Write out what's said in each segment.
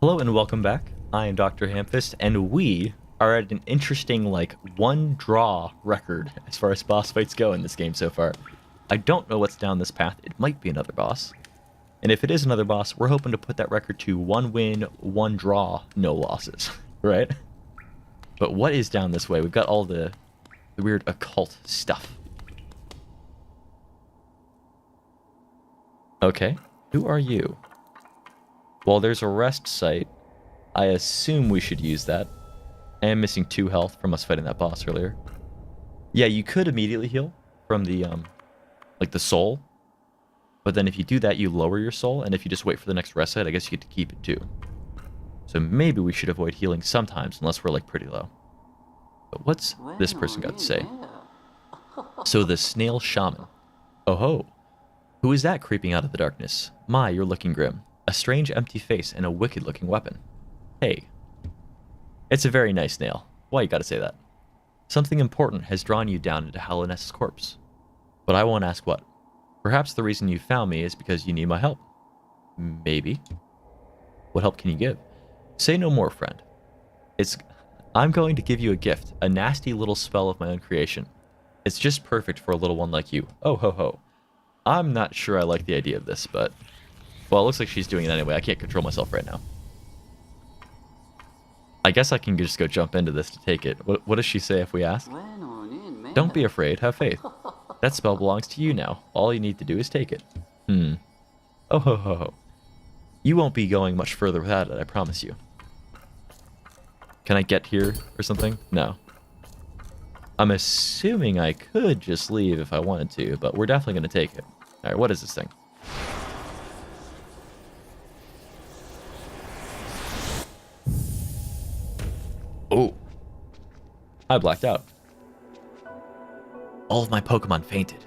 Hello and welcome back. I am DrHamfist, and we are at an interesting, one draw record as far as boss fights go in this game so far. I don't know what's down this path. It might be another boss. And if it is another boss, we're hoping to put that record to 1 win, 1 draw, no losses, right? But what is down this way? We've got all the weird occult stuff. Okay, who are you? Well, there's a rest site. I assume we should use that. I am missing 2 health from us fighting that boss earlier. Yeah, you could immediately heal from the, the soul. But then if you do that, you lower your soul, and if you just wait for the next rest site, I guess you get to keep it too. So maybe we should avoid healing sometimes, unless we're, pretty low. But what's this person got to say? So the snail shaman. Oh ho. Who is that creeping out of the darkness? My, you're looking grim. A strange empty face and a wicked-looking weapon. Hey. It's a very nice nail. Why you gotta say that? Something important has drawn you down into Halliness's corpse. But I won't ask what. Perhaps the reason you found me is because you need my help. Maybe. What help can you give? Say no more, friend. I'm going to give you a gift, a nasty little spell of my own creation. It's just perfect for a little one like you. Oh ho ho. I'm not sure I like the idea of this, but... Well, it looks like she's doing it anyway. I can't control myself right now. I guess I can just go jump into this to take it. What does she say if we ask? Don't be afraid. Have faith. That spell belongs to you now. All you need to do is take it. Oh ho ho ho. You won't be going much further without it, I promise you. Can I get here or something? No. I'm assuming I could just leave if I wanted to, but we're definitely going to take it. Alright, what is this thing? Oh. I blacked out. All of my Pokemon fainted.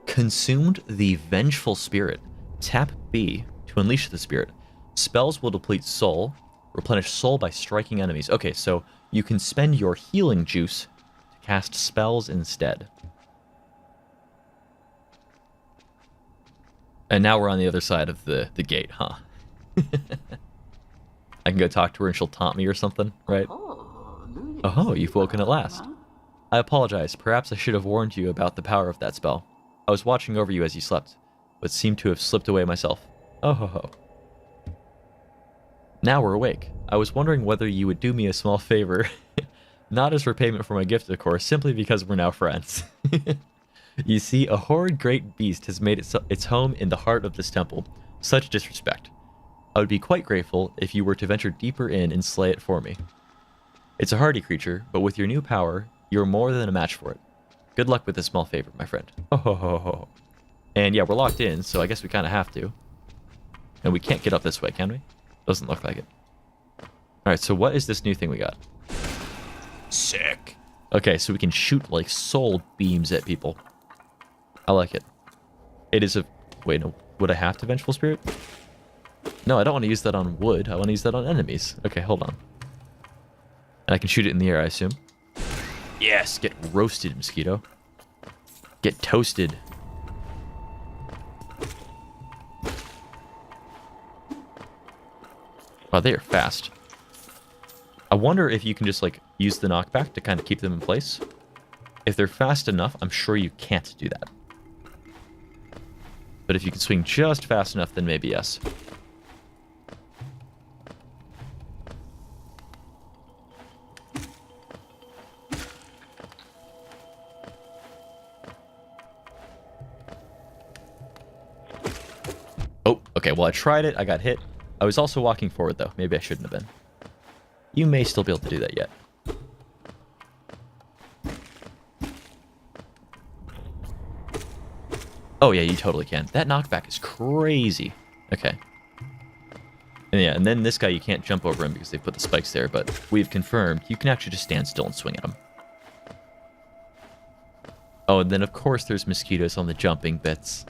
Consumed the Vengeful Spirit. Tap B to unleash the spirit. Spells will deplete soul. Replenish soul by striking enemies. Okay, so you can spend your healing juice to cast spells instead. And now we're on the other side of the gate, huh? I can go talk to her and she'll taunt me or something, right? Oh, you've woken at last. I apologize. Perhaps I should have warned you about the power of that spell. I was watching over you as you slept, but seemed to have slipped away myself. Oh ho ho. Now we're awake. I was wondering whether you would do me a small favor. Not as repayment for my gift, of course, simply because we're now friends. You see, a horrid great beast has made its home in the heart of this temple. Such disrespect. I would be quite grateful if you were to venture deeper in and slay it for me. It's a hardy creature, but with your new power, you're more than a match for it. Good luck with this small favor, my friend. Oh ho ho ho. And yeah, we're locked in, so I guess we kind of have to. And we can't get up this way, can we? Doesn't look like it. Alright, so what is this new thing we got? Sick. Okay, so we can shoot, soul beams at people. I like it. It is a... Wait, no. Would I have to Vengeful Spirit? No, I don't want to use that on wood. I want to use that on enemies. Okay, hold on. And I can shoot it in the air, I assume. Yes, get roasted, mosquito. Get toasted. Wow, they are fast. I wonder if you can just, use the knockback to kind of keep them in place. If they're fast enough, I'm sure you can't do that. But if you can swing just fast enough, then maybe yes. Oh, okay, well I tried it, I got hit. I was also walking forward though, maybe I shouldn't have been. You may still be able to do that yet. Oh yeah, you totally can. That knockback is crazy. Okay. And yeah, and then this guy, you can't jump over him because they put the spikes there, but we've confirmed you can actually just stand still and swing at him. Oh, and then of course there's mosquitoes on the jumping bits.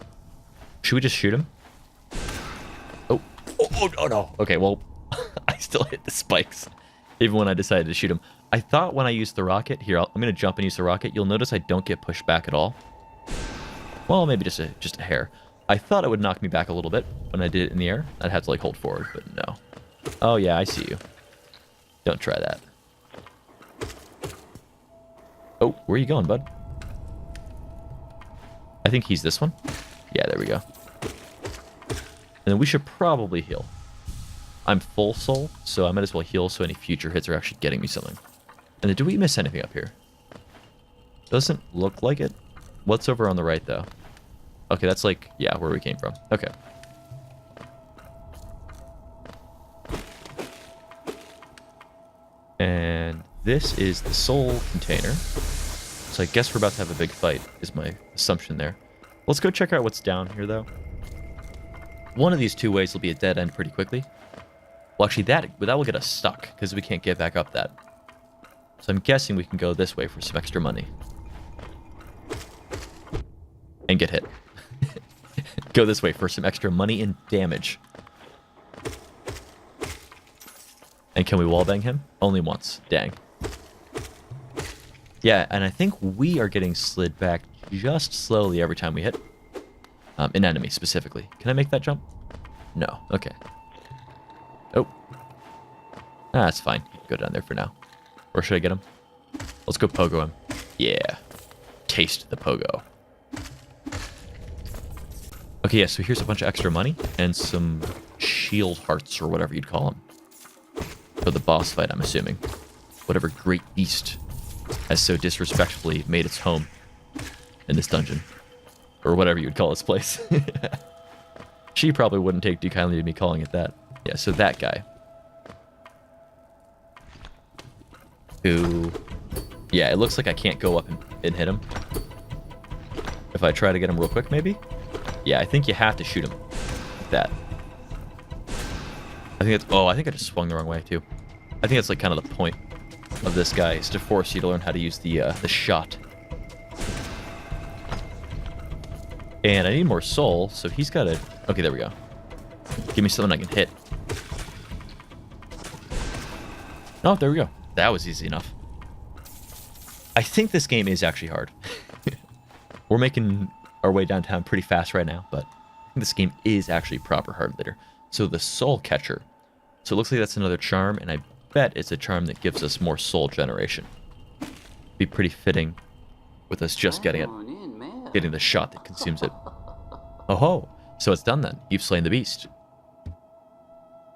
Should we just shoot him? Oh no. Okay, well, I still hit the spikes, even when I decided to shoot him. I thought when I used the rocket, here, I'm going to jump and use the rocket. You'll notice I don't get pushed back at all. Well, maybe just a hair. I thought it would knock me back a little bit when I did it in the air. I'd have to, like, hold forward, but no. Oh, yeah, I see you. Don't try that. Oh, where are you going, bud? I think he's this one. Yeah, there we go. And then we should probably heal. I'm full soul, so I might as well heal so any future hits are actually getting me something. And then do we miss anything up here? Doesn't look like it. What's over on the right, though? Okay, that's like, yeah, where we came from. Okay. And this is the soul container. So I guess we're about to have a big fight, is my assumption there. Let's go check out what's down here, though. One of these two ways will be a dead end pretty quickly. Well, actually, that will get us stuck, because we can't get back up that. So I'm guessing we can go this way for some extra money. And get hit. Go this way for some extra money and damage. And can we wallbang him? Only once. Dang. Yeah, and I think we are getting slid back just slowly every time we hit. An enemy, specifically. Can I make that jump? No. Okay. Oh. Ah, that's fine. You can go down there for now. Or should I get him? Let's go pogo him. Yeah. Taste the pogo. Okay, yeah, so here's a bunch of extra money and some shield hearts or whatever you'd call them. For the boss fight, I'm assuming. Whatever great beast has so disrespectfully made its home in this dungeon. Or whatever you'd call this place. She probably wouldn't take too kindly to me calling it that. Yeah, so that guy. Who... Yeah, it looks like I can't go up and hit him. If I try to get him real quick, maybe? Yeah, I think you have to shoot him. Like that. I think it's... Oh, I think I just swung the wrong way, too. I think that's like kind of the point of this guy, is to force you to learn how to use the shot. And I need more soul, so he's got to... Okay, there we go. Give me something I can hit. Oh, there we go. That was easy enough. I think this game is actually hard. We're making our way downtown pretty fast right now, but I think this game is actually proper hard later. So the soul catcher. So it looks like that's another charm, and I bet it's a charm that gives us more soul generation. Be pretty fitting with us just getting it. Getting the shot that consumes it. Oh ho! So it's done then. You've slain the beast.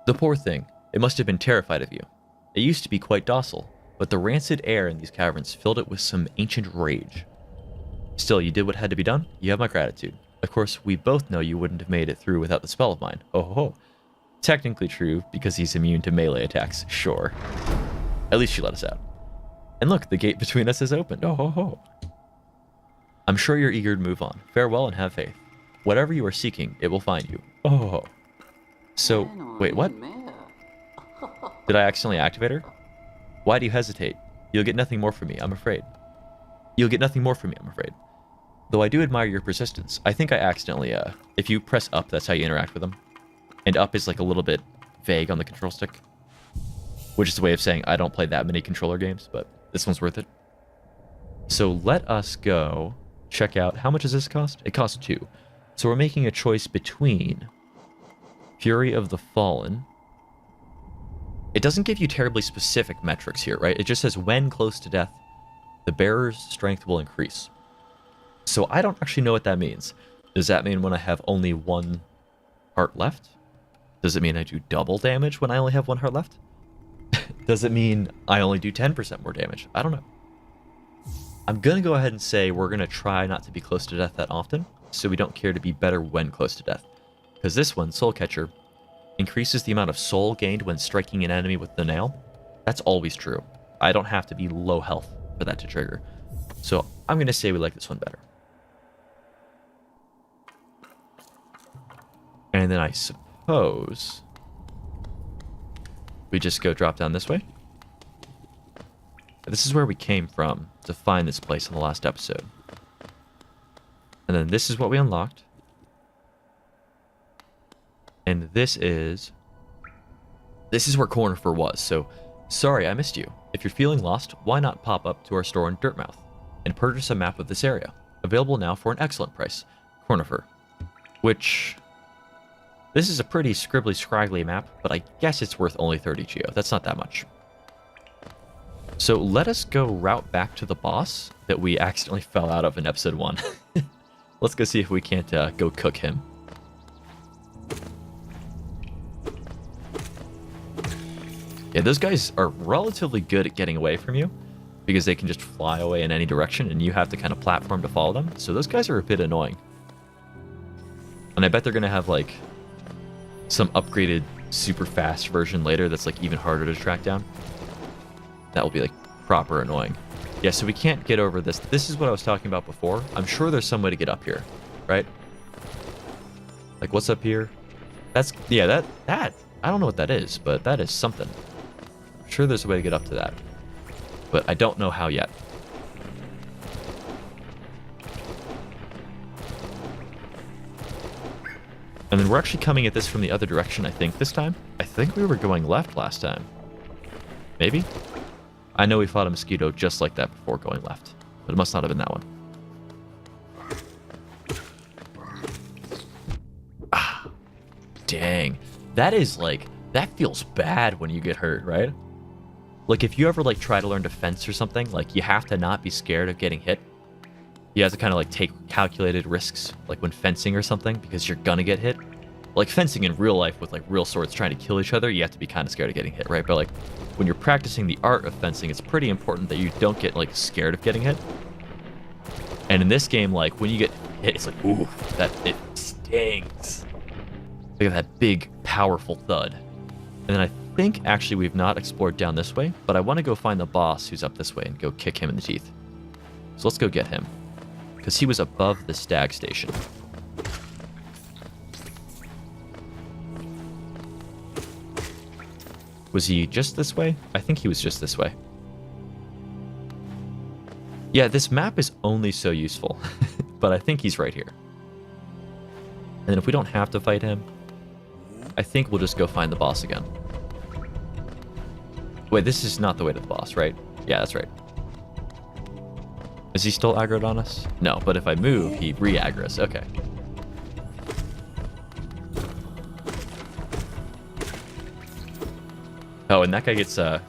The poor thing. It must have been terrified of you. It used to be quite docile, but the rancid air in these caverns filled it with some ancient rage. Still, you did what had to be done. You have my gratitude. Of course, we both know you wouldn't have made it through without the spell of mine. Oh ho ho. Technically true, because he's immune to melee attacks. Sure. At least you let us out. And look, the gate between us is opened. Oh ho ho. I'm sure you're eager to move on. Farewell and have faith. Whatever you are seeking, it will find you. Oh ho ho. So, wait, what? Did I accidentally activate her? Why do you hesitate? You'll get nothing more from me, I'm afraid. You'll get nothing more from me, I'm afraid. Though I do admire your persistence. I think I accidentally, if you press up, that's how you interact with them. And up is like a little bit vague on the control stick. Which is a way of saying I don't play that many controller games, but this one's worth it. So let us go check out, how much does this cost? It costs 2. So we're making a choice between Fury of the Fallen. It doesn't give you terribly specific metrics here, right? It just says when close to death, the bearer's strength will increase. So I don't actually know what that means. Does that mean when I have only 1 heart left? Does it mean I do double damage when I only have 1 heart left? Does it mean I only do 10% more damage? I don't know. I'm going to go ahead and say we're going to try not to be close to death that often, so we don't care to be better when close to death. Because this one, Soul Catcher, increases the amount of soul gained when striking an enemy with the nail. That's always true. I don't have to be low health for that to trigger. So I'm going to say we like this one better. And then I suppose we just go drop down this way. This is where we came from to find this place in the last episode. And then this is what we unlocked. And this is where Cornifer was, so sorry I missed you. If you're feeling lost, why not pop up to our store in Dirtmouth and purchase a map of this area. Available now for an excellent price. Cornifer. Which... This is a pretty scribbly scraggly map, but I guess it's worth only 30 geo. That's not that much. So let us go route back to the boss that we accidentally fell out of in episode 1. Let's go see if we can't go cook him. Yeah, those guys are relatively good at getting away from you because they can just fly away in any direction and you have to kind of platform to follow them. So those guys are a bit annoying. And I bet they're going to have like some upgraded super fast version later that's like even harder to track down. That will be like proper annoying. Yeah, so we can't get over this. This is what I was talking about before. I'm sure there's some way to get up here, right? Like what's up here? That's, yeah, that, I don't know what that is, but that is something. I'm sure there's a way to get up to that, but I don't know how yet. And then we're actually coming at this from the other direction, I think, this time. I think we were going left last time. Maybe? I know we fought a mosquito just like that before going left, but it must not have been that one. Ah, dang. That is like, that feels bad when you get hurt, right? Like if you ever like try to learn to fence or something, like you have to not be scared of getting hit. You have to kind of like take calculated risks, like when fencing or something, because you're gonna get hit. Like fencing in real life with like real swords trying to kill each other, you have to be kind of scared of getting hit, right? But like when you're practicing the art of fencing, it's pretty important that you don't get like scared of getting hit. And in this game, like when you get hit, it's like, ooh, that it stings. Look at that big, powerful thud. And then I think actually we've not explored down this way, but I want to go find the boss who's up this way and go kick him in the teeth. So let's go get him, because he was above the stag station. Was he just this way? I think he was just this way. Yeah, this map is only so useful, but I think he's right here. And then if we don't have to fight him, I think we'll just go find the boss again. Wait, this is not the way to the boss, right? Yeah, that's right. Is he still aggroed on us? No, but if I move, he re-aggroes. Okay. Oh, and that guy gets a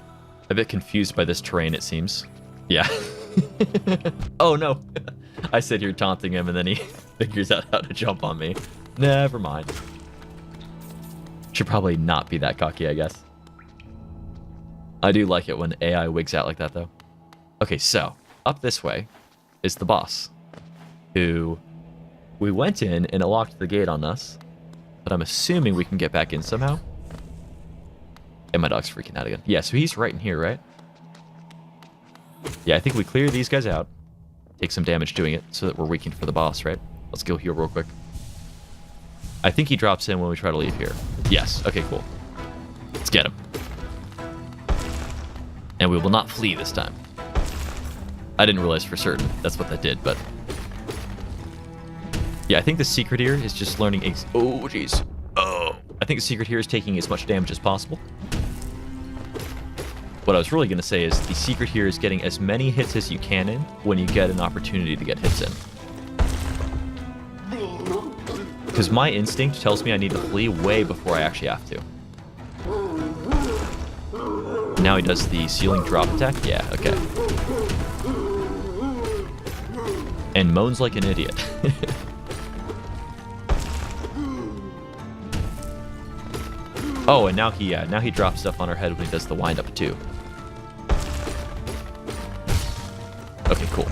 bit confused by this terrain, it seems. Yeah. Oh, no. I sit here taunting him, and then he figures out how to jump on me. Never mind. Should probably not be that cocky, I guess. I do like it when AI wigs out like that, though. Okay, so up this way is the boss, who we went in and it locked the gate on us, but I'm assuming we can get back in somehow. And my dog's freaking out again. Yeah, so he's right in here, right? Yeah, I think we clear these guys out, take some damage doing it, so that we're weakened for the boss, right? Let's go heal real quick. I think he drops in when we try to leave here. Yes, okay, cool. Let's get him. And we will not flee this time. I didn't realize for certain that's what that did, but... yeah, I think the secret here is just learning... oh, jeez. Oh. I think the secret here is taking as much damage as possible. What I was really going to say is the secret here is getting as many hits as you can in when you get an opportunity to get hits in. Because my instinct tells me I need to flee way before I actually have to. Now he does the ceiling drop attack? Yeah, okay. And moans like an idiot. Oh, and now he drops stuff on our head when he does the wind up too. Okay, cool.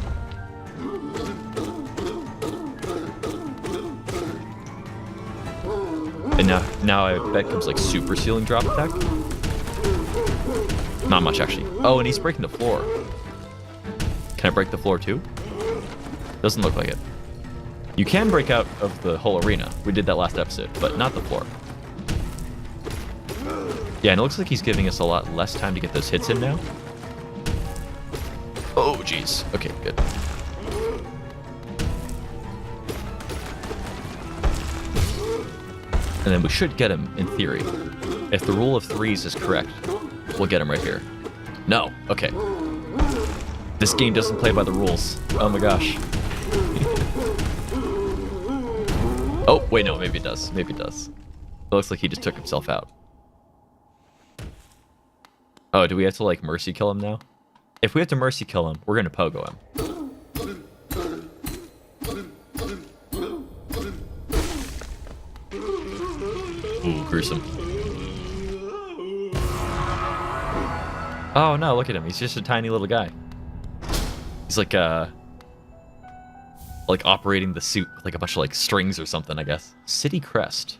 And now I bet comes like super ceiling drop attack. Not much actually. Oh, and he's breaking the floor. Can I break the floor too? Doesn't look like it. You can break out of the whole arena. We did that last episode, but not the floor. Yeah, and it looks like he's giving us a lot less time to get those hits in now. Oh, jeez. Okay, good. And then we should get him, in theory. If the rule of threes is correct, we'll get him right here. No. Okay. This game doesn't play by the rules. Oh my gosh. Oh, wait, no, maybe it does. Maybe it does. It looks like he just took himself out. Oh, do we have to, like, mercy kill him now? If we have to mercy kill him, we're gonna pogo him. Ooh, gruesome. Oh no, look at him. He's just a tiny little guy. He's like operating the suit with like a bunch of like strings or something, I guess. City crest.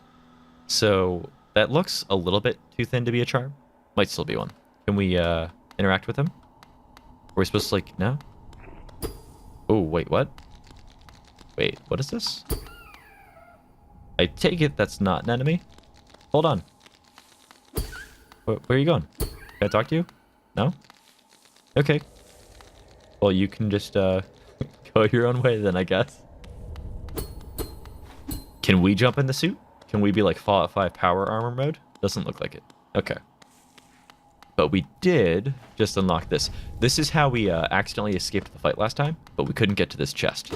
So that looks a little bit too thin to be a charm. Might still be one. Can we interact with him? Are we supposed to like no? Oh wait, what? Wait, what is this? I take it that's not an enemy. Hold on. Where are you going? Can I talk to you? No? Okay. Well, you can just go your own way then, I guess. Can we jump in the suit? Can we be like Fallout 5 power armor mode? Doesn't look like it. Okay. But we did just unlock this. This is how we accidentally escaped the fight last time, but we couldn't get to this chest.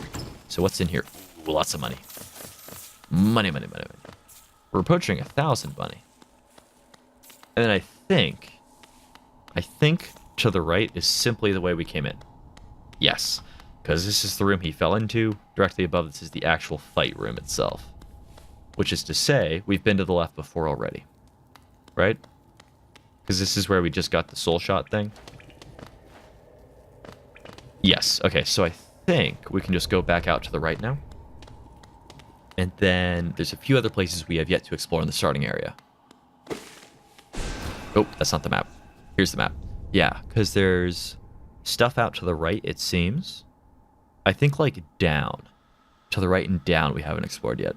So what's in here? Ooh, lots of money. Money, money, money, money. We're approaching 1,000 money. And then I think to the right is simply the way we came in. Yes, because this is the room he fell into. Directly above this is the actual fight room itself. Which is to say, we've been to the left before already. Right? Because this is where we just got the soul shot thing. Yes, okay, so I think we can just go back out to the right now. And then there's a few other places we have yet to explore in the starting area. Oh, that's not the map. Here's the map. Yeah, because there's stuff out to the right, it seems. I think, like, down. To the right and down we haven't explored yet.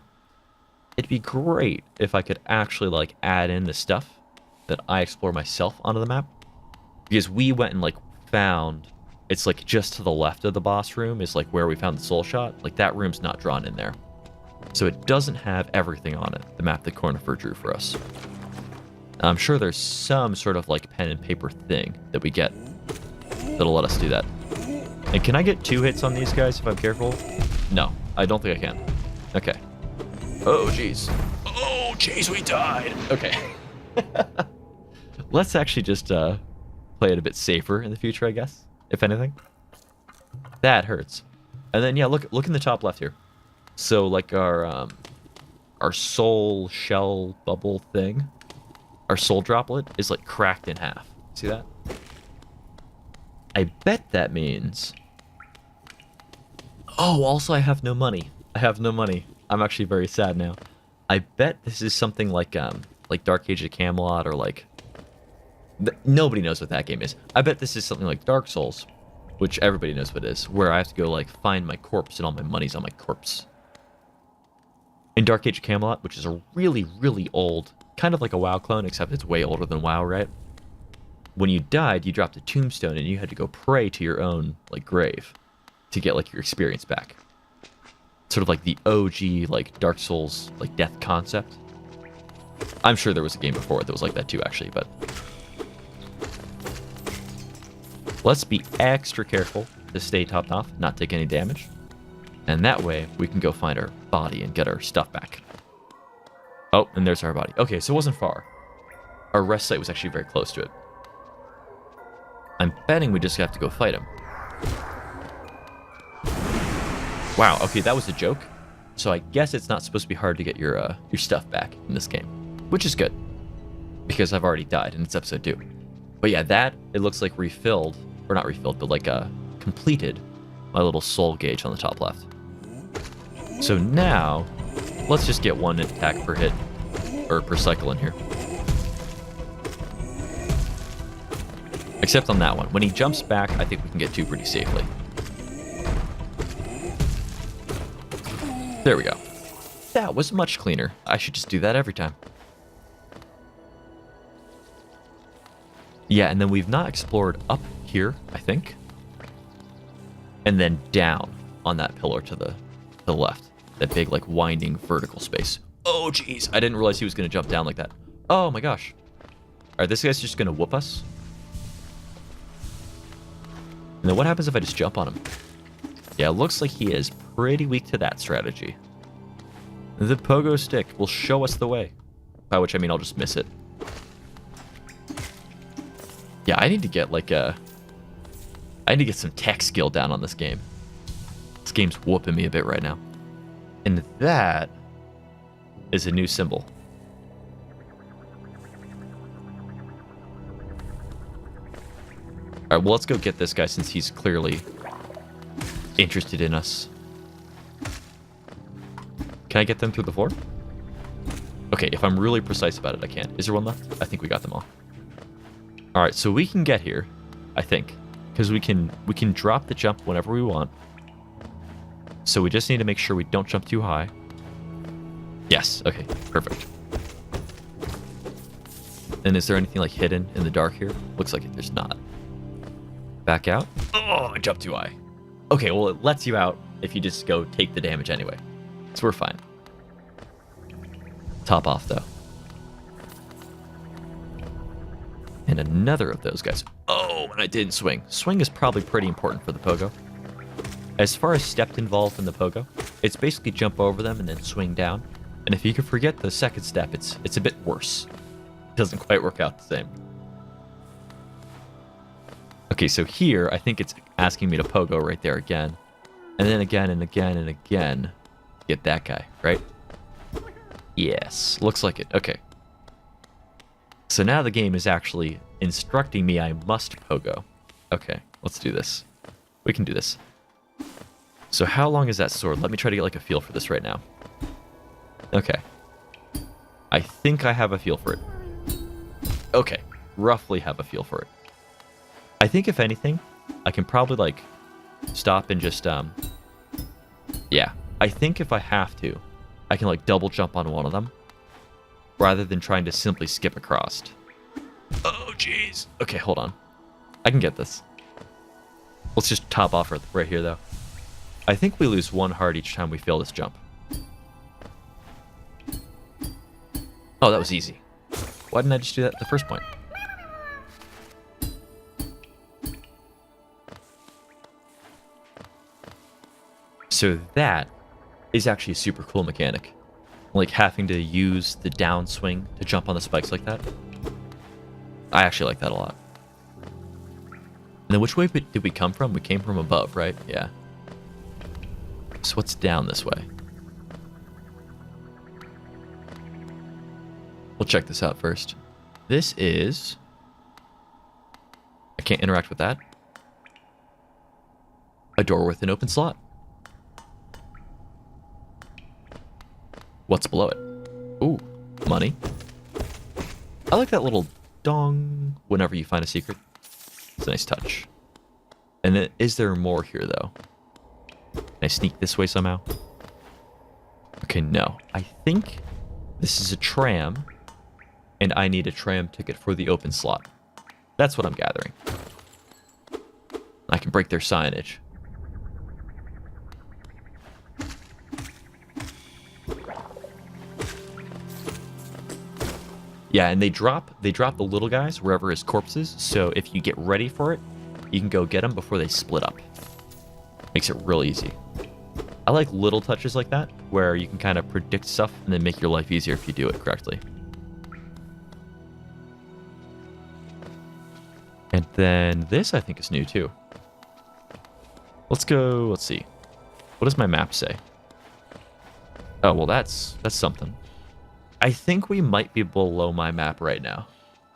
It'd be great if I could actually, like, add in the stuff that I explore myself onto the map. Because we went and, like, found... It's, like, just to the left of the boss room is, like, where we found the soul shot. Like, that room's not drawn in there. So it doesn't have everything on it, the map that Cornifer drew for us. I'm sure there's some sort of like pen and paper thing that we get that'll let us do that. And can I get 2 hits on these guys if I'm careful? No, I don't think I can. Okay. Oh, jeez. Oh, jeez, we died. Okay. Let's actually just play it a bit safer in the future, I guess, if anything. That hurts. And then, yeah, look in the top left here. So, like, our soul shell bubble thing, our soul droplet is, like, cracked in half. See that? I bet that means... Oh, also I have no money. I have no money. I'm actually very sad now. I bet this is something like Dark Age of Camelot or, like... Nobody knows what that game is. I bet this is something like Dark Souls, which everybody knows what it is, where I have to go, like, find my corpse and all my money's on my corpse. In Dark Age of Camelot, which is a really, really old, kind of like a WoW clone, except it's way older than WoW, right? When you died, you dropped a tombstone and you had to go pray to your own, like, grave to get, like, your experience back. Sort of like the OG, like, Dark Souls, like, death concept. I'm sure there was a game before that was like that too, actually, but... Let's be extra careful to stay topped off, not take any damage. And that way, we can go find our body and get our stuff back. Oh, and there's our body. Okay, so it wasn't far. Our rest site was actually very close to it. I'm betting we just have to go fight him. Wow, okay, that was a joke. So I guess it's not supposed to be hard to get your stuff back in this game. Which is good. Because I've already died, and it's episode 2. But yeah, that, it looks like refilled, or not refilled, but like completed my little soul gauge on the top left. So now, let's just get 1 attack per hit, or per cycle in here. Except on that one. When he jumps back, I think we can get 2 pretty safely. There we go. That was much cleaner. I should just do that every time. Yeah, and then we've not explored up here, I think. And then down on that pillar to the left. That big, like, winding vertical space. Oh, jeez. I didn't realize he was going to jump down like that. Oh, my gosh. Alright, this guy's just going to whoop us. And then what happens if I just jump on him? Yeah, it looks like he is pretty weak to that strategy. The pogo stick will show us the way. by which I mean I'll just miss it. Yeah, I need to get like I need to get some tech skill down on this game. This game's whooping me a bit right now. And that is a new symbol. Alright, well, let's go get this guy since he's clearly interested in us. Can I get them through the floor? Okay, if I'm really precise about it, I can. Is there one left? I think we got them all. Alright, so we can get here, I think. Because we can drop the jump whenever we want. So we just need to make sure we don't jump too high. Yes, okay, perfect. And is there anything like hidden in the dark here? Looks like there's not. Back out. Oh, I jumped too high. Okay, well, it lets you out if you just go take the damage anyway. So we're fine. Top off, though. And another of those guys. Oh, and I didn't swing. Swing is probably pretty important for the pogo. As far as stepped involved in the pogo, it's basically jump over them and then swing down. And if you can forget the second step, it's a bit worse. It doesn't quite work out the same. Okay, so here, I think it's asking me to pogo right there again. And then again and again and again. Get that guy, right? Yes, looks like it. Okay. So now the game is actually instructing me I must pogo. Okay, let's do this. We can do this. So how long is that sword? Let me try to get like a feel for this right now. Okay. I think I have a feel for it. Okay, roughly have a feel for it. I think if anything, I can probably like stop and just yeah. I think if I have to, I can like double jump on one of them rather than trying to simply skip across. Oh jeez. Okay, hold on. I can get this. Let's just top off right here though. I think we lose 1 heart each time we fail this jump. Oh, that was easy. Why didn't I just do that at the first point? So that is actually a super cool mechanic. Like having to use the downswing to jump on the spikes like that. I actually like that a lot. And then which way did we come from? We came from above, right? Yeah. So what's down this way? We'll check this out first. This is... I can't interact with that. A door with an open slot. What's below it? Ooh, money. I like that little dong whenever you find a secret. It's a nice touch. And then, is there more here, though? Can I sneak this way somehow? Okay, no. I think this is a tram, and I need a tram ticket for the open slot. That's what I'm gathering. I can break their signage. Yeah, and they drop the little guys wherever his corpse is, so if you get ready for it, you can go get them before they split up. Makes it real easy. I like little touches like that, where you can kind of predict stuff and then make your life easier if you do it correctly. And then this, I think, is new too. Let's go, let's see. What does my map say? Oh, well, that's something. I think we might be below my map right now.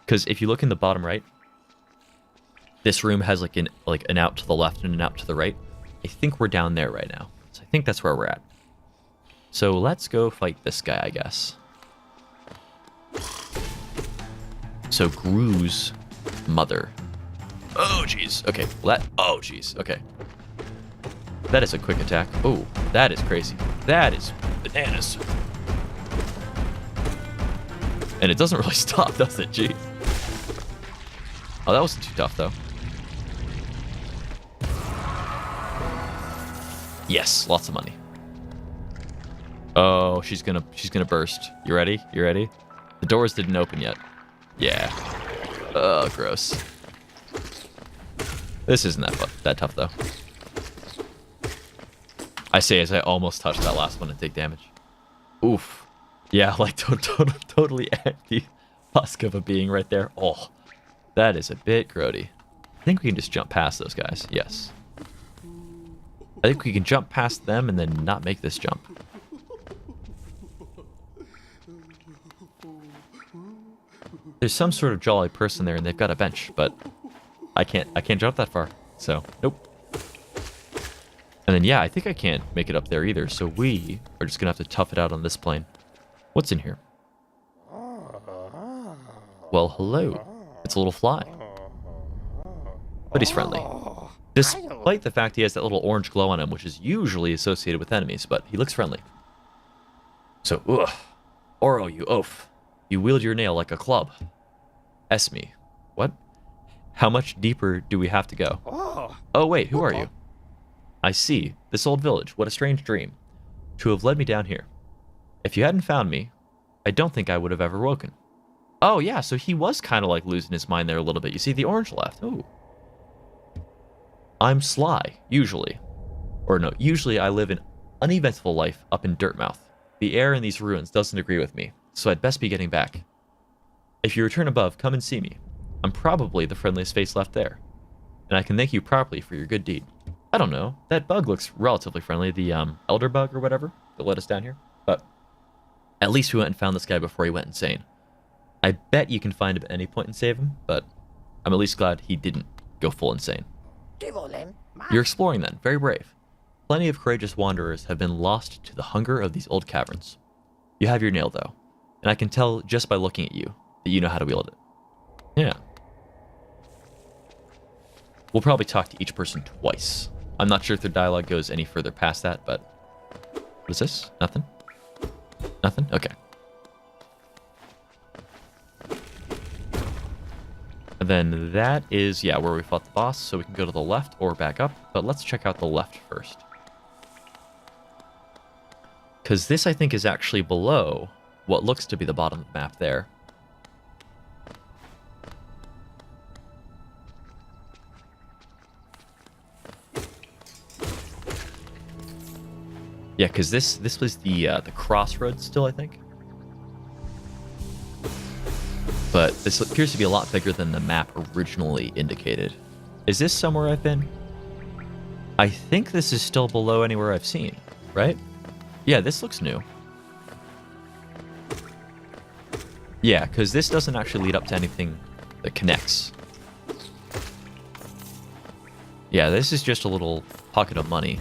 Because if you look in the bottom right, this room has like an out to the left and an out to the right. I think we're down there right now. So I think that's where we're at. So let's go fight this guy, I guess. So Gru's mother. Oh, jeez. Okay. Well, oh, jeez. Okay. That is a quick attack. Oh, that is crazy. That is bananas. And it doesn't really stop, does it? Jeez. Oh, that wasn't too tough, though. Yes, lots of money. Oh, she's gonna burst. You ready? You ready? The doors didn't open yet. Yeah. Oh, gross. This isn't that tough, though. I say as I almost touched that last one and take damage. Oof. Yeah, like totally the husk of a being right there. Oh, that is a bit grody. I think we can just jump past those guys. Yes. I think we can jump past them and then not make this jump. There's some sort of jolly person there and they've got a bench, but I can't jump that far. So, nope. And then yeah, I think I can't make it up there either, so we are just gonna have to tough it out on this plane. What's in here? Well, hello. It's a little fly. But he's friendly. Despite the fact he has that little orange glow on him, which is usually associated with enemies, but he looks friendly. So, ugh. Oro, you oaf. You wield your nail like a club. Esme. What? How much deeper do we have to go? Oh, wait, who are you? I see. This old village. What a strange dream. To have led me down here. If you hadn't found me, I don't think I would have ever woken. Oh, yeah, so he was kind of like losing his mind there a little bit. You see, the orange left. Ooh. I'm sly, usually. Or no, usually I live an uneventful life up in Dirtmouth. The air in these ruins doesn't agree with me, so I'd best be getting back. If you return above, come and see me. I'm probably the friendliest face left there. And I can thank you properly for your good deed. I don't know, that bug looks relatively friendly, the elder bug or whatever that led us down here. But at least we went and found this guy before he went insane. I bet you can find him at any point and save him, but I'm at least glad he didn't go full insane. You're exploring then, very brave. Plenty of courageous wanderers have been lost to the hunger of these old caverns. You have your nail though, and I can tell just by looking at you that you know how to wield it. Yeah. We'll probably talk to each person twice. I'm not sure if their dialogue goes any further past that, but... What is this? Nothing? Nothing? Okay. And then that is, yeah, where we fought the boss, so we can go to the left or back up, but let's check out the left first. Because this, I think, is actually below what looks to be the bottom of the map there. Yeah, because this was the crossroads still, I think. But this appears to be a lot bigger than the map originally indicated. Is this somewhere I've been? I think this is still below anywhere I've seen, right? Yeah, this looks new. Yeah, because this doesn't actually lead up to anything that connects. Yeah, this is just a little pocket of money.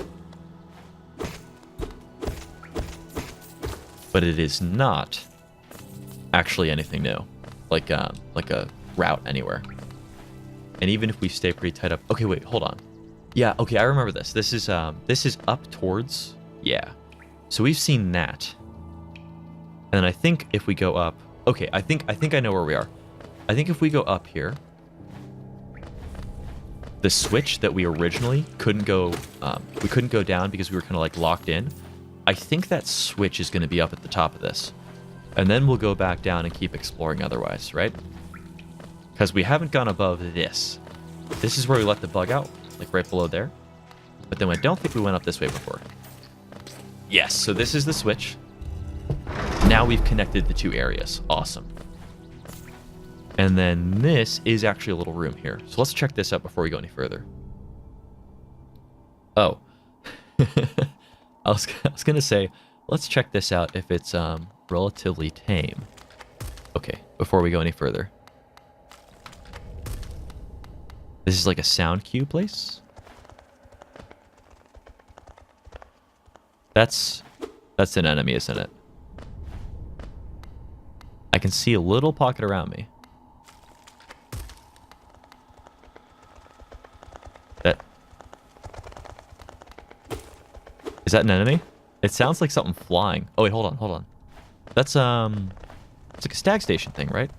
But it is not actually anything new. Like a route anywhere. And even if we stay pretty tight up... Okay, wait, hold on. Yeah, okay, I remember this. This is up towards... Yeah. So we've seen that. And I think if we go up... Okay, I think I know where we are. I think if we go up here... The switch that we originally couldn't go... we couldn't go down because we were kind of like locked in. I think that switch is going to be up at the top of this. And then we'll go back down and keep exploring otherwise, right? Because we haven't gone above this. This is where we let the bug out, like right below there. But then I don't think we went up this way before. Yes, so this is the switch. Now we've connected the two areas. Awesome. And then this is actually a little room here. So let's check this out before we go any further. Oh. I was going to say, let's check this out if it's relatively tame. Okay, before we go any further. This is like a sound cue place? That's an enemy, isn't it? I can see a little pocket around me. Is that an enemy? It sounds like something flying. Oh wait, hold on. That's it's like a stag station thing, right?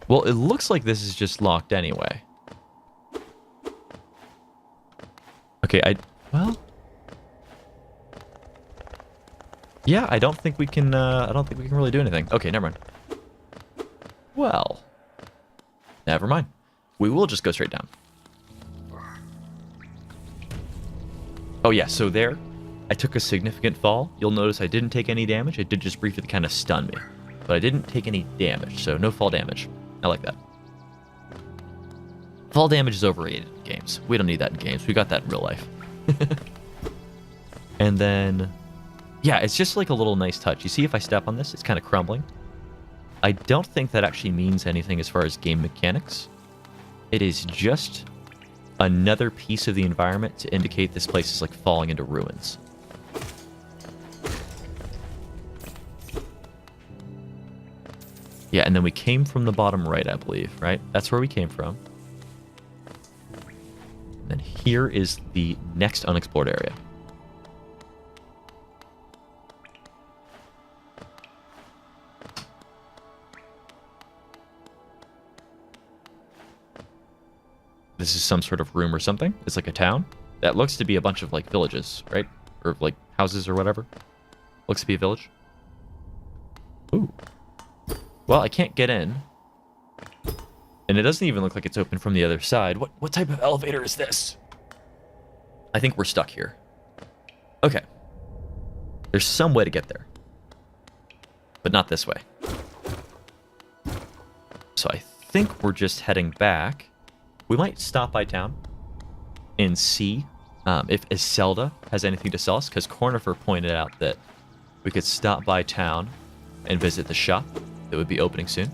Well, it looks like this is just locked anyway. Okay, well, yeah, I don't think we can really do anything. Okay, never mind. Well, never mind. We will just go straight down. Oh yeah, so there, I took a significant fall. You'll notice I didn't take any damage. It did just briefly kind of stun me. But I didn't take any damage, so no fall damage. I like that. Fall damage is overrated in games. We don't need that in games. We got that in real life. And then, yeah, it's just like a little nice touch. You see if I step on this, it's kind of crumbling. I don't think that actually means anything as far as game mechanics. It is just another piece of the environment to indicate this place is like falling into ruins. Yeah, and then we came from the bottom right, I believe, right? That's where we came from. And here is the next unexplored area. This is some sort of room or something. It's like a town. That looks to be a bunch of like villages, right? Or like houses or whatever. Looks to be a village. Ooh. Well, I can't get in. And it doesn't even look like it's open from the other side. What type of elevator is this? I think we're stuck here. Okay. There's some way to get there. But not this way. So I think we're just heading back. We might stop by town and see if Iselda has anything to sell us, because Cornifer pointed out that we could stop by town and visit the shop that would be opening soon.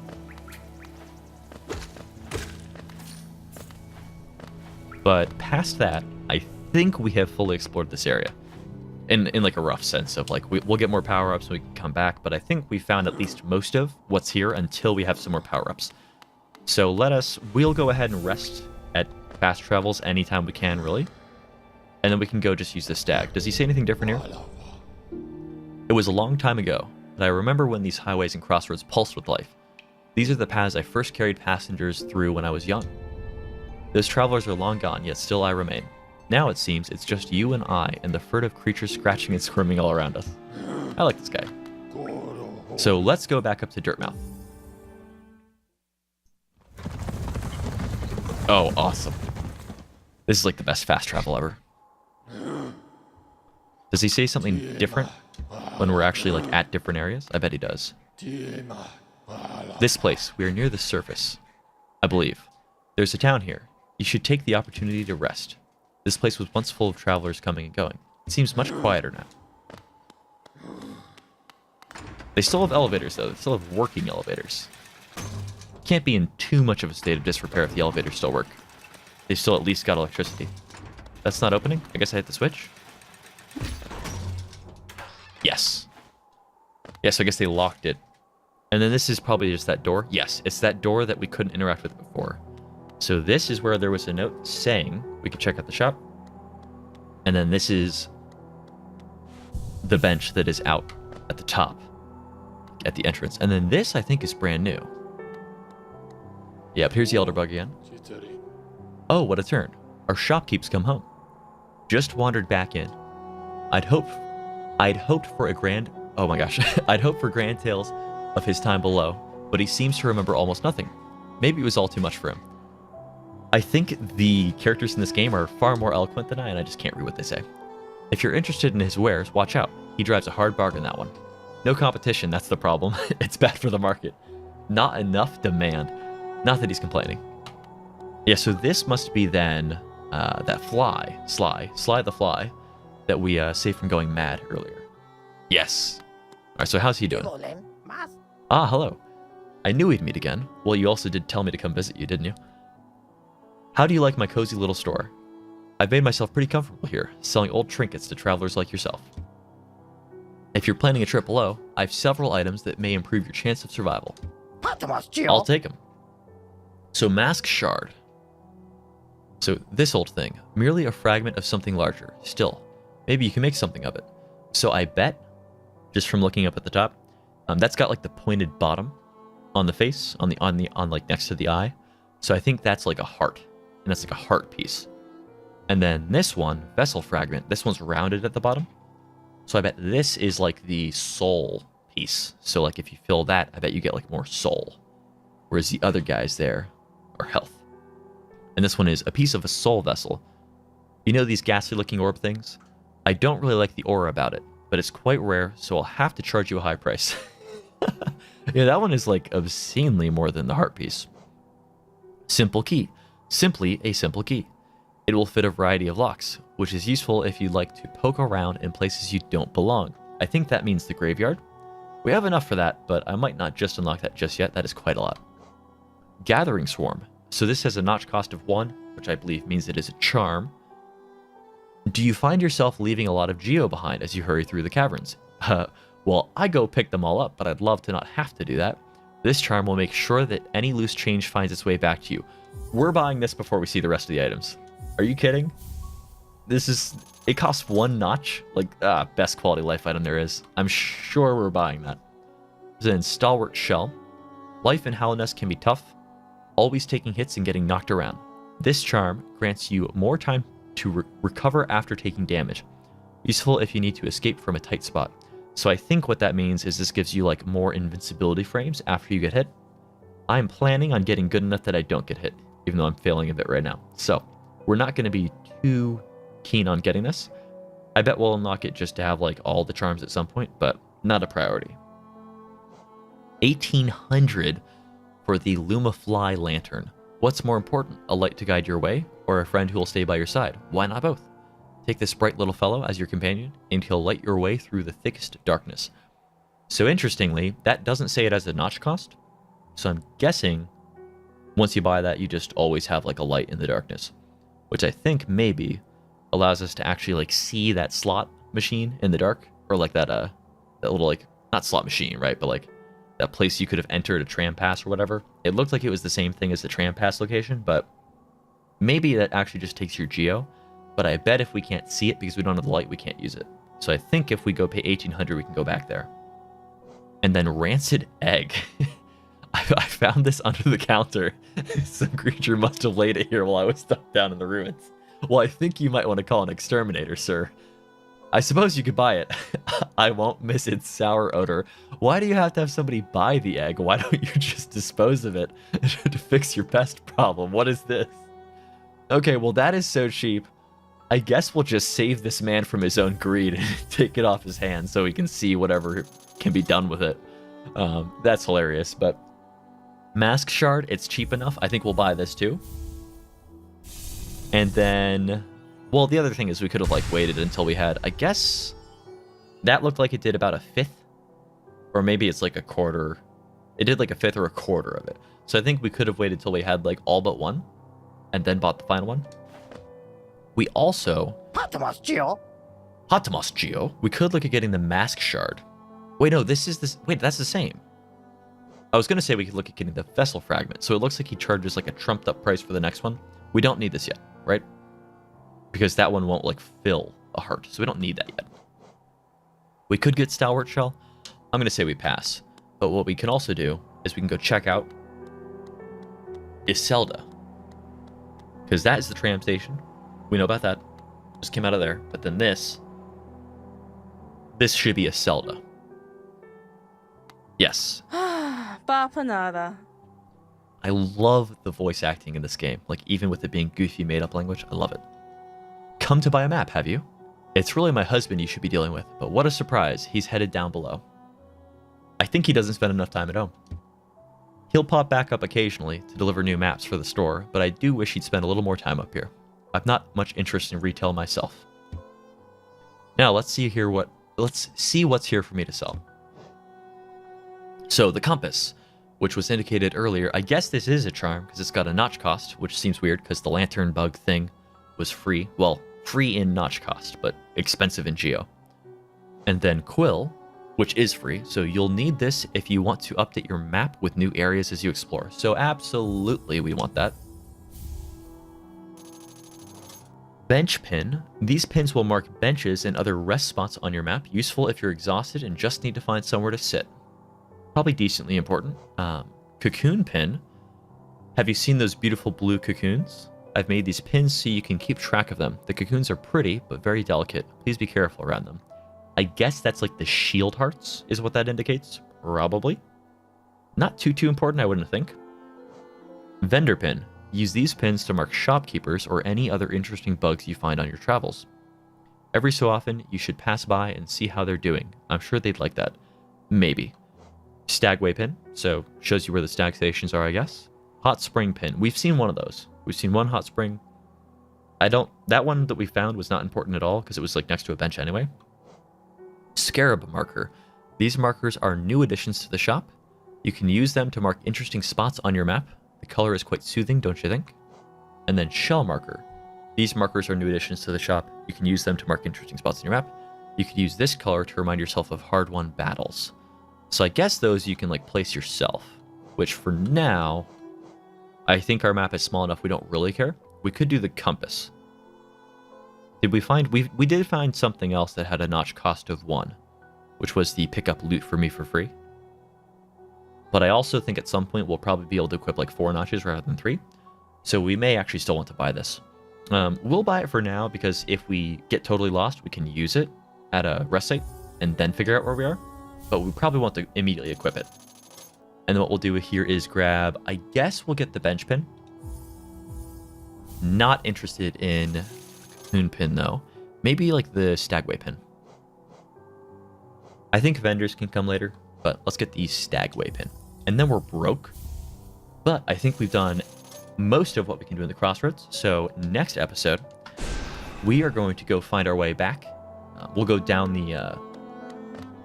But past that, I think we have fully explored this area. In like a rough sense of like, we'll get more power-ups and we can come back, but I think we found at least most of what's here until we have some more power-ups. So we'll go ahead and rest at fast travels anytime we can, really. And then we can go just use the stag. Does he say anything different here? It was a long time ago, but I remember when these highways and crossroads pulsed with life. These are the paths I first carried passengers through when I was young. Those travelers are long gone, yet still I remain. Now it seems it's just you and I and the furtive creatures scratching and squirming all around us. I like this guy. So let's go back up to Dirtmouth. Oh, awesome. This is like the best fast travel ever. Does he say something different when we're actually like at different areas? I bet he does. This place, we are near the surface, I believe. There's a town here. You should take the opportunity to rest. This place was once full of travelers coming and going. It seems much quieter now. They still have elevators though. They still have working elevators. Can't be in too much of a state of disrepair if the elevators still work. They've still at least got electricity. That's not opening? I guess I hit the switch? Yes. Yes, I guess they locked it. And then this is probably just that door. Yes, it's that door that we couldn't interact with before. So this is where there was a note saying we could check out the shop. And then this is the bench that is out at the top, at the entrance. And then this, I think, is brand new. Yep, here's the Elder Bug again. Oh, what a turn. Our shopkeep's come home. Just wandered back in. I'd hoped for a grand... Oh my gosh. I'd hoped for grand tales of his time below, but he seems to remember almost nothing. Maybe it was all too much for him. I think the characters in this game are far more eloquent than I, and I just can't read what they say. If you're interested in his wares, watch out. He drives a hard bargain, that one. No competition, that's the problem. It's bad for the market. Not enough demand. Not that he's complaining. Yeah, so this must be then that Sly the fly, that we saved from going mad earlier. Yes. Alright, so how's he doing? Ah, hello. I knew we'd meet again. Well, you also did tell me to come visit you, didn't you? How do you like my cozy little store? I've made myself pretty comfortable here, selling old trinkets to travelers like yourself. If you're planning a trip below, I have several items that may improve your chance of survival. I'll take them. So Mask Shard. So this old thing, merely a fragment of something larger. Still, maybe you can make something of it. So I bet, just from looking up at the top, that's got like the pointed bottom on the face, on like next to the eye. So I think that's like a heart, and that's like a heart piece. And then this one, Vessel Fragment, this one's rounded at the bottom. So I bet this is like the soul piece. So like if you fill that, I bet you get like more soul. Whereas the other guys there are health. And this one is a piece of a soul vessel. You know these ghastly looking orb things? I don't really like the aura about it, but it's quite rare, so I'll have to charge you a high price. Yeah, that one is like obscenely more than the heart piece. Simple key. Simply a simple key. It will fit a variety of locks, which is useful if you like to poke around in places you don't belong. I think that means the graveyard. We have enough for that, but I might not just unlock that just yet. That is quite a lot. Gathering Swarm. So this has a notch cost of 1, which I believe means it is a charm. Do you find yourself leaving a lot of geo behind as you hurry through the caverns? Well, I go pick them all up, but I'd love to not have to do that. This charm will make sure that any loose change finds its way back to you. We're buying this before we see the rest of the items. Are you kidding? It costs 1 notch. Like, best quality life item there is. I'm sure we're buying that. Then Stalwart Shell. Life in Hallownest can be tough, always taking hits and getting knocked around. This charm grants you more time to recover after taking damage. Useful if you need to escape from a tight spot. So I think what that means is this gives you like more invincibility frames after you get hit. I'm planning on getting good enough that I don't get hit, even though I'm failing a bit right now. So we're not going to be too keen on getting this. I bet we'll unlock it just to have like all the charms at some point, but not a priority. 1800 for the Lumafly Lantern. What's more important, a light to guide your way, or a friend who will stay by your side? Why not both? Take this bright little fellow as your companion, and he'll light your way through the thickest darkness. So interestingly, that doesn't say it has a notch cost, so I'm guessing once you buy that, you just always have like a light in the darkness, which I think maybe allows us to actually like see that slot machine in the dark, or like that little like, not slot machine, right, but like that place you could have entered a tram pass or whatever. It looked like it was the same thing as the tram pass location, but maybe that actually just takes your geo. But I bet if we can't see it because we don't have the light, we can't use it. So I think if we go pay 1800, we can go back there. And then Rancid Egg. I found this under the counter. Some creature must have laid it here while I was stuck down in the ruins. Well, I think you might want to call an exterminator, sir. I suppose you could buy it. I won't miss its sour odor. Why do you have to have somebody buy the egg? Why don't you just dispose of it to fix your pest problem? What is this? Okay, well that is so cheap. I guess we'll just save this man from his own greed and take it off his hands so he can see whatever can be done with it. That's hilarious, but Mask Shard, it's cheap enough. I think we'll buy this too. And then, well, the other thing is we could have like waited until we had, I guess that looked like it did about a fifth, or maybe it's like a quarter. It did like a fifth or a quarter of it. So I think we could have waited till we had like all but one and then bought the final one. We also... Hatamas Geo. We could look at getting the Mask Shard. Wait, no, wait, that's the same. I was going to say we could look at getting the Vessel Fragment. So it looks like he charges like a trumped up price for the next one. We don't need this yet, right? Because that one won't like fill a heart. So we don't need that yet. We could get Stalwart Shell. I'm going to say we pass. But what we can also do is we can go check out Iselda. Because that is the tram station. We know about that. Just came out of there. But then this should be Iselda. Yes. Bapanada. I love the voice acting in this game. Like, even with it being goofy made-up language, I love it. Come to buy a map, have you? It's really my husband you should be dealing with, but what a surprise. He's headed down below. I think he doesn't spend enough time at home. He'll pop back up occasionally to deliver new maps for the store, but I do wish he'd spend a little more time up here. I've not much interest in retail myself. Now, let's see what's here for me to sell. So, the compass, which was indicated earlier, I guess this is a charm because it's got a notch cost, which seems weird because the lantern bug thing was free. Well, free in notch cost, but expensive in geo. And then Quill, which is free, so you'll need this if you want to update your map with new areas as you explore. So absolutely we want that. Bench pin. These pins will mark benches and other rest spots on your map, useful if you're exhausted and just need to find somewhere to sit. Probably decently important. Cocoon pin. Have you seen those beautiful blue cocoons? I've made these pins so you can keep track of them. The cocoons are pretty, but very delicate. Please be careful around them. I guess that's like the shield hearts, is what that indicates. Probably. Not too important, I wouldn't think. Vendor pin. Use these pins to mark shopkeepers or any other interesting bugs you find on your travels. Every so often, you should pass by and see how they're doing. I'm sure they'd like that. Maybe. Stagway pin, so shows you where the stag stations are, I guess. Hot spring pin. We've seen one of those. We've seen one hot spring. That one that we found was not important at all because it was like next to a bench anyway. Scarab marker. These markers are new additions to the shop. You can use them to mark interesting spots on your map. The color is quite soothing, don't you think? And then shell marker. These markers are new additions to the shop. You can use them to mark interesting spots on your map. You could use this color to remind yourself of hard-won battles. So I guess those you can like place yourself, which for now, I think our map is small enough we don't really care. We could do the compass. Did we find... We did find something else that had a notch cost of 1, which was the pick up loot for me for free. But I also think at some point we'll probably be able to equip like 4 notches rather than 3. So we may actually still want to buy this. We'll buy it for now because if we get totally lost, we can use it at a rest site and then figure out where we are. But we probably want to immediately equip it. And then what we'll do here is grab... I guess we'll get the bench pin. Not interested in cocoon pin though. Maybe like the stagway pin. I think vendors can come later, but let's get the stagway pin. And then we're broke. But I think we've done most of what we can do in the crossroads. So next episode, we are going to go find our way back. We'll go down the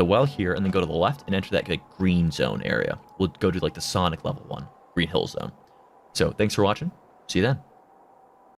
well here and then go to the left and enter that like green zone area. We'll go to like the Sonic level 1, Green Hill zone. So thanks for watching. See you then.